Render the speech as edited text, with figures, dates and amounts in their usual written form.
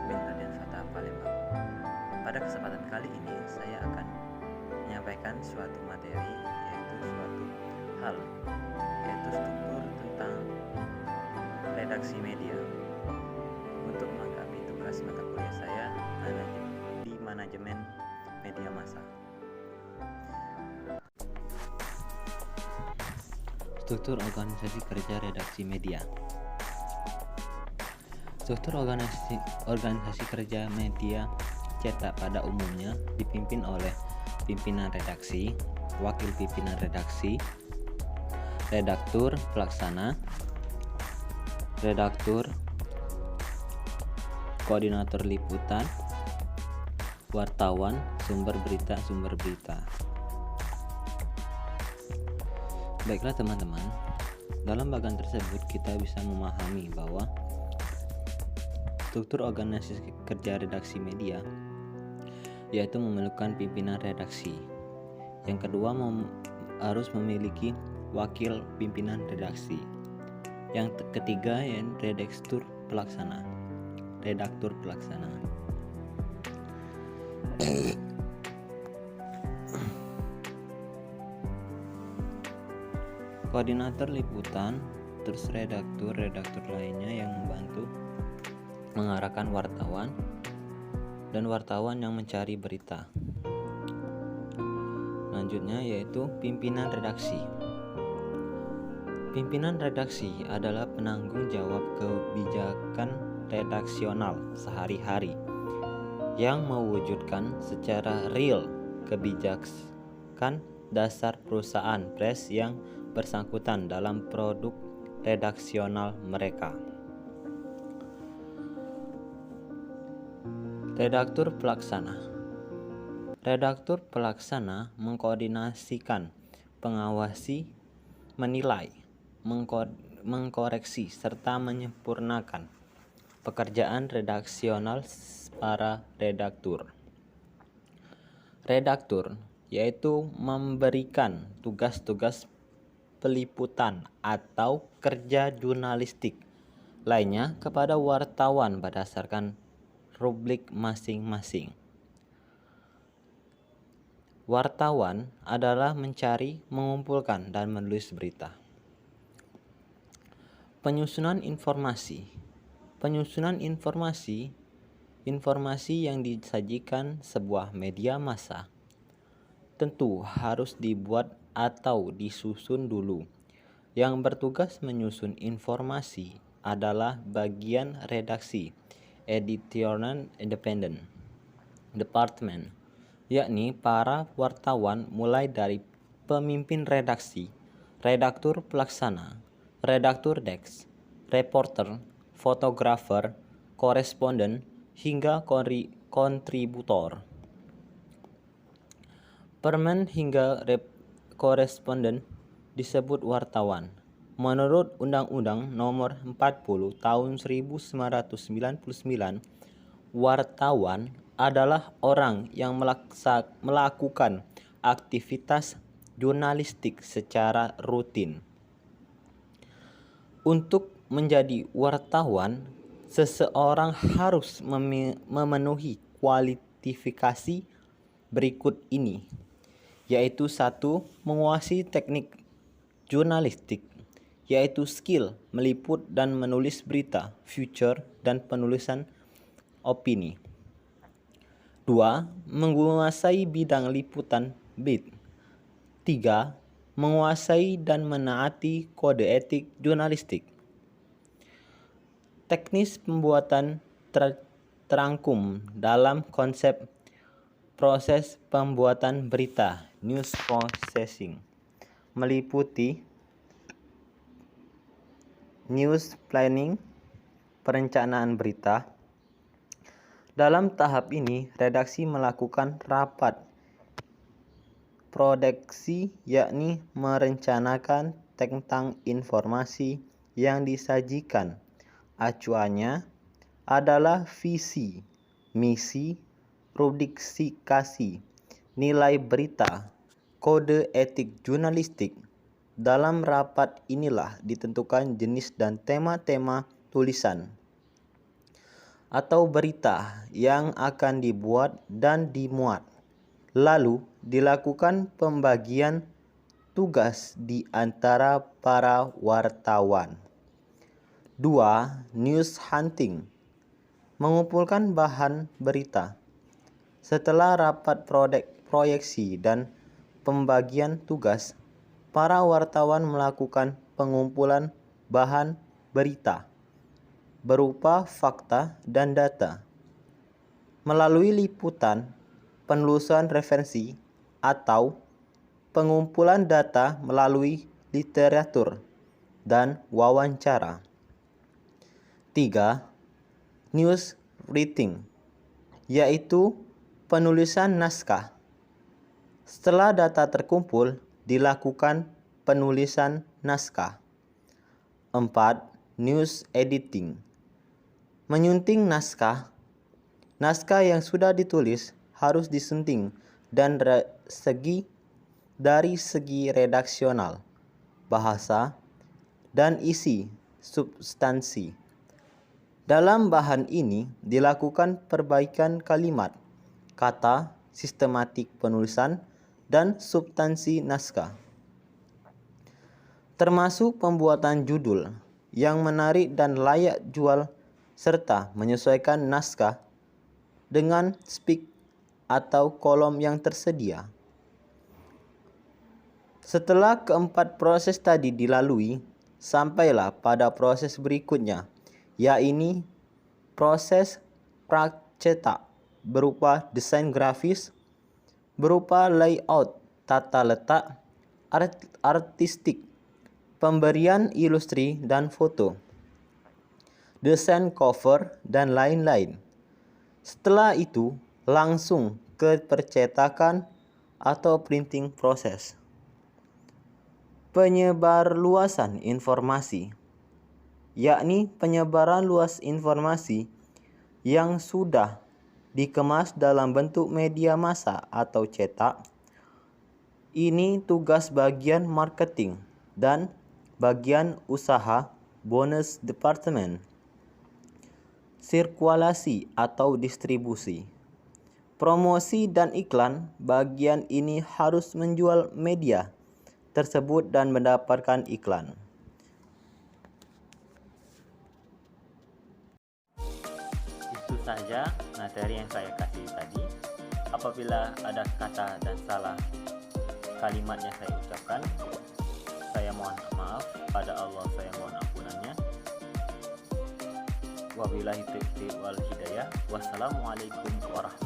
bin Raden Fatah Palembang. Pada kesempatan kali ini saya akan menyampaikan suatu materi, yaitu suatu hal, yaitu struktur tentang redaksi media untuk melengkapi tugas mata kuliah saya di manajemen media massa. Struktur organisasi kerja redaksi media. Struktur organisasi kerja media cetak pada umumnya dipimpin oleh pimpinan redaksi, wakil pimpinan redaksi, redaktur pelaksana, redaktur, koordinator liputan, wartawan, sumber berita. Baiklah teman-teman, dalam bagian tersebut kita bisa memahami bahwa struktur organisasi kerja redaksi media yaitu memerlukan pimpinan redaksi. Yang kedua, harus memiliki wakil pimpinan redaksi. Yang ketiga, redaktur pelaksana. Koordinator liputan, terus redaktur lainnya yang membantu mengarahkan wartawan dan wartawan yang mencari berita. Selanjutnya yaitu pimpinan redaksi. Pimpinan redaksi adalah penanggung jawab kebijakan redaksional sehari-hari yang mewujudkan secara real kebijakan dasar perusahaan pers yang bersangkutan dalam produk redaksional mereka. Redaktur pelaksana mengkoordinasikan, mengawasi, menilai, mengkoreksi serta menyempurnakan pekerjaan redaksional para redaktur. Redaktur yaitu memberikan tugas-tugas peliputan atau kerja jurnalistik lainnya kepada wartawan berdasarkan rubrik masing-masing. Wartawan adalah mencari, mengumpulkan, dan menulis berita. Penyusunan informasi yang disajikan sebuah media massa tentu harus dibuat atau disusun dulu. Yang bertugas menyusun informasi adalah bagian redaksi, editorial independent department, yakni para wartawan mulai dari pemimpin redaksi, redaktur pelaksana, redaktur desk, reporter, fotografer, koresponden, hingga kontributor. Permen hingga koresponden disebut wartawan. Menurut Undang-Undang Nomor 40 Tahun 1999, wartawan adalah orang yang melakukan aktivitas jurnalistik secara rutin. Untuk menjadi wartawan, seseorang harus memenuhi kualifikasi berikut ini, yaitu 1. Menguasai teknik jurnalistik, yaitu skill meliput dan menulis berita, feature, dan penulisan opini. 2. Menguasai bidang liputan, beat. 3. Menguasai dan menaati kode etik jurnalistik. Teknis pembuatan terangkum dalam konsep proses pembuatan berita, news processing, meliputi news planning, perencanaan berita. Dalam tahap ini, redaksi melakukan rapat produksi, yakni merencanakan tentang informasi yang disajikan. Acuannya adalah visi, misi, rubrikasi, nilai berita, kode etik jurnalistik. Dalam rapat inilah ditentukan jenis dan tema-tema tulisan. atau berita yang akan dibuat dan dimuat. Lalu dilakukan pembagian tugas di antara para wartawan. 2. News hunting. Mengumpulkan bahan berita. Setelah rapat proyeksi dan pembagian tugas, para wartawan melakukan pengumpulan bahan berita berupa fakta dan data melalui liputan, penelusuran referensi, atau pengumpulan data melalui literatur dan wawancara. 3. News writing, yaitu penulisan naskah. Setelah data terkumpul, dilakukan penulisan naskah. 4. News editing, menyunting naskah. Naskah yang sudah ditulis harus disunting dan dari segi redaksional, bahasa, dan isi substansi. Dalam bahan ini dilakukan perbaikan kalimat, kata, sistematik penulisan, dan substansi naskah. Termasuk pembuatan judul yang menarik dan layak jual serta menyesuaikan naskah dengan spek atau kolom yang tersedia. Setelah keempat proses tadi dilalui, sampailah pada proses berikutnya, yaitu proses pracetak berupa desain grafis, berupa layout, tata letak, artistik, pemberian ilustri dan foto, desain cover, dan lain-lain. Setelah itu, langsung ke percetakan atau printing proses. Penyebarluasan informasi, yakni penyebaran luas informasi yang sudah dikemas dalam bentuk media massa atau cetak. Ini tugas bagian marketing dan bagian usaha bonus departemen. Sirkulasi atau distribusi, promosi dan iklan. Bagian ini harus menjual media tersebut dan mendapatkan iklan. Itu saja materi yang saya kasih tadi. Apabila ada kata dan salah kalimat yang saya ucapkan, saya mohon maaf. Pada Allah saya mohon ampunannya. Wabillahi taufiq wal hidayah. Wassalamualaikum warahmatullahi wabarakatuh.